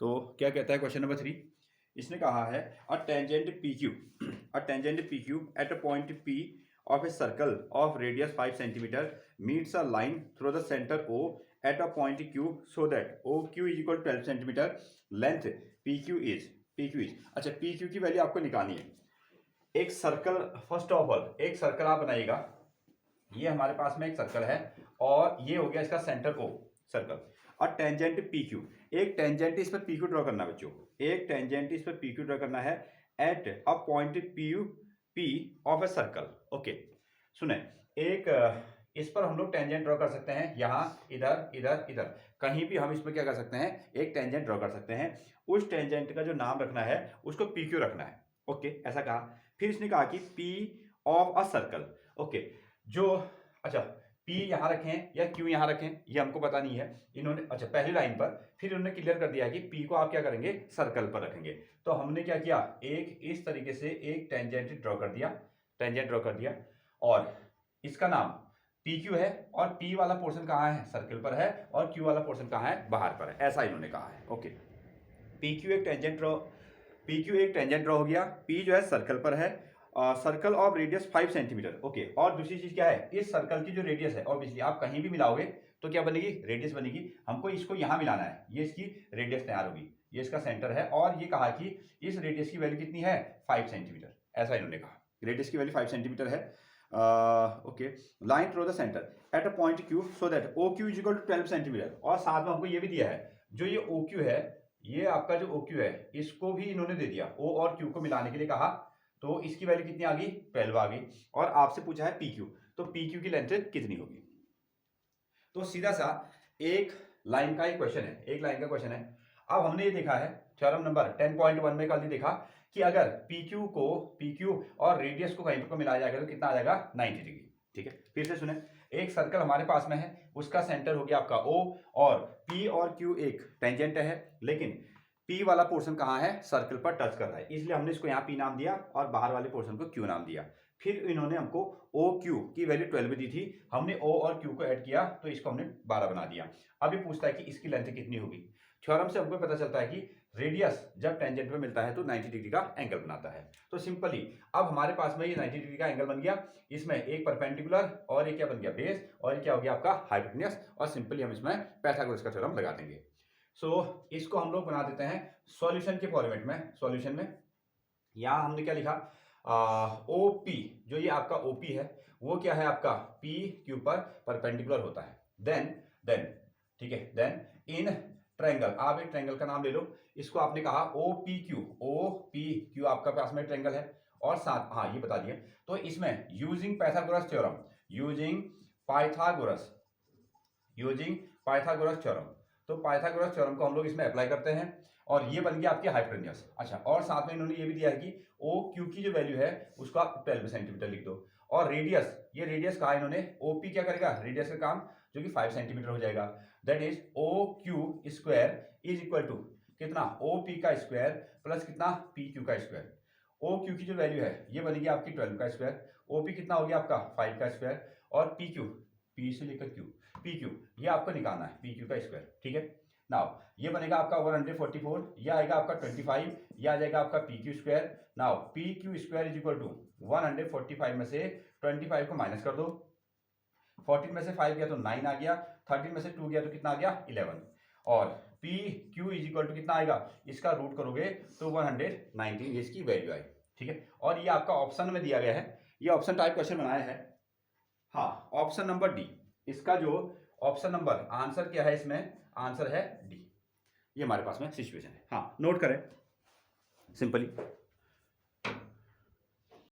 तो क्या कहता है क्वेश्चन नंबर 3, इसने कहा है a tangent P Q eight a point P of a circle of radius 5 centimeter meets a line through the center O at a point Q so that OQ is equal to 12 centimeter length PQ is अच्छा PQ की value आपको निकालनी है। एक circle, first of all एक circle आप बनाइएगा, ये हमारे पास में एक सर्कल है और ये हो गया इसका सेंटर O सर्कल और टेंजेंट PQ, एक टेंजेंट इस पर PQ ड्रॉ करना है बच्चों, एक टेंजेंट इस पर PQ ड्रॉ करना है eight a point P of a circle. Okay सुने, एक इस पर हम लोग टेंजेंट ड्रॉ कर सकते हैं, यहाँ इधर इधर इधर कहीं भी हम इसमें क्या कर सकते हैं, एक टेंजेंट ड्रॉ कर सकते हैं। उस टेंजेंट का जो नाम रखना है उसको PQ रखना है। ओके ऐसा कहा। फिर इसने कहा कि P of a circle. Okay जो अच्छा P यहाँ रखें या Q यहाँ रखें ये हमको पता नहीं है इन्होंने, अच्छा पहली लाइन पर फिर इन्होंने क्लियर कर दिया कि P को आप क्या करेंगे, सर्कल पर रखेंगे। तो हमने क्या किया, एक इस तरीके से एक टेंजेंट ड्रॉ कर दिया और इसका नाम PQ है और P वाला पोर्शन कहाँ है, सर्कल पर है और Q वाला पोर्शन कहाँ है, बाहर पर है, ऐसा इन्होंने कहा है। ओके PQ एक टेंजेंट ड्रॉ हो गया, P जो है सर्कल पर है, circle of radius 5 centimetre. Okay और दूसरी चीज क्या है, इस सर्कल की जो रेडियस है ऑब्वियसली आप कहीं भी मिलाओगे तो क्या बनेगी, रेडियस बनेगी। हमको इसको यहाँ मिलाना है, ये इसकी रेडियस तैयार होगी, ये इसका सेंटर है और ये कहा कि इस रेडियस की वैल्यू कितनी है, 5 सेंटीमीटर, ऐसा इन्होंने कहा, रेडियस की वैल्यू 5 सेंटीमीटर है। Okay line through the centre at a point Q so that OQ is equal to 12 centimetre. और साथ में हमको ये भी दिया है, जो ये OQ है, ये आपका जो OQ है इसको भी इन्होंने दे दिया, O और Q को मिलाने के लिए कहा, तो इसकी वैल्यू कितनी आ गई, 12 आ गई। और आपसे पूछा है PQ, तो PQ की लेंथ कितनी होगी। तो सीधा सा एक लाइन का क्वेश्चन है। अब हमने ये देखा है थ्योरम नंबर 10.1 में कल ही देखा कि अगर PQ और रेडियस को कहीं पर मिलाया जाएगा तो कितना आ जाएगा, 90 डिग्री। ठीक है फिर से सुने, एक सर्कल हमारे पास में है, उसका सेंटर हो गया आपका O और P और Q एक टेंजेंट है, लेकिन P वाला पोर्शन कहाँ है, सर्कल पर टच कर रहा है, इसलिए हमने इसको यहाँ P नाम दिया और बाहर वाले पोर्शन को Q नाम दिया। फिर इन्होंने हमको OQ की वैल्यू 12 दी थी, हमने O और Q को ऐड किया तो इसको हमने 12 बना दिया। अब ये पूछता है कि इसकी लेंथ कितनी होगी। थ्योरम से हमको पता चलता है कि रेडियस जब टेंजेंट पे मिलता है तो 90 डिग्री का एंगल बनाता है। तो सिंपली अब हमारे पास में ये 90 डिग्री का एंगल बन गया, इसमें एक परपेंडिकुलर और एक क्या बन गया, बेस, और ये क्या हो गया आपका हाइपोटेन्यूस, और सिंपली हम इसमें पाइथागोरस का थ्योरम लगा देंगे। सो इसको हम लोग बना देते हैं सॉल्यूशन के फॉर्मेट में। सॉल्यूशन में यहाँ हमने क्या लिखा, OP जो ये आपका OP है वो क्या है आपका PQ पर परपेंडिकुलर होता है। देन ठीक है, देन इन ट्रायंगल, आप एक ट्रायंगल का नाम ले लो, इसको आपने कहा OPQ आपका पास में ट्रायंगल है और साथ हाँ ये बता दिया। तो इसमें यूजिंग पाइथागोरस थ्योरम, तो पाइथागोरस थ्योरम को हम लोग इसमें अप्लाई करते हैं और ये बन गया आपके हाइपोटेन्यूस। अच्छा और साथ में इन्होंने ये भी दिया है कि OQ की जो वैल्यू है उसको आप 12 सेंटीमीटर लिख दो और रेडियस, ये रेडियस कहा इन्होंने, OP क्या करेगा, रेडियस का काम जो कि 5 सेंटीमीटर हो जाएगा। That is OQ square is equal to कितना, OP का स्क्वायर प्लस कितना, PQ का स्क्वायर। OQ की जो वैल्यू है ये बनेगी आपकी 12 का स्क्वायर, OP कितना हो गया आपका 5 का स्क्वायर और PQ, P से लेकर Q, PQ ये आपको निकालना है, PQ का स्क्वायर। ठीक है नाउ ये बनेगा आपका 144, ये आएगा आपका 25, ये आ जाएगा आपका PQ square. Now PQ square is equal to 145 में से 25 को माइनस कर दो, 14 में से 5 गया तो 9 आ गया, 13 में से 2 गया तो कितना आ गया 11, और PQ इज इक्वल टू कितना आएगा, इसका रूट करोगे तो 119 इसकी वैल्यू आई। ठीक है और ये आपका ऑप्शन में दिया गया है, ये ऑप्शन टाइप क्वेश्चन बनाया है। हाँ ऑप्शन नंबर डी, इसका जो ऑप्शन नंबर आंसर क्या है, इसमें आंसर है डी, ये हमारे पास में सिचुएशन है। हाँ नोट करें सिंपली।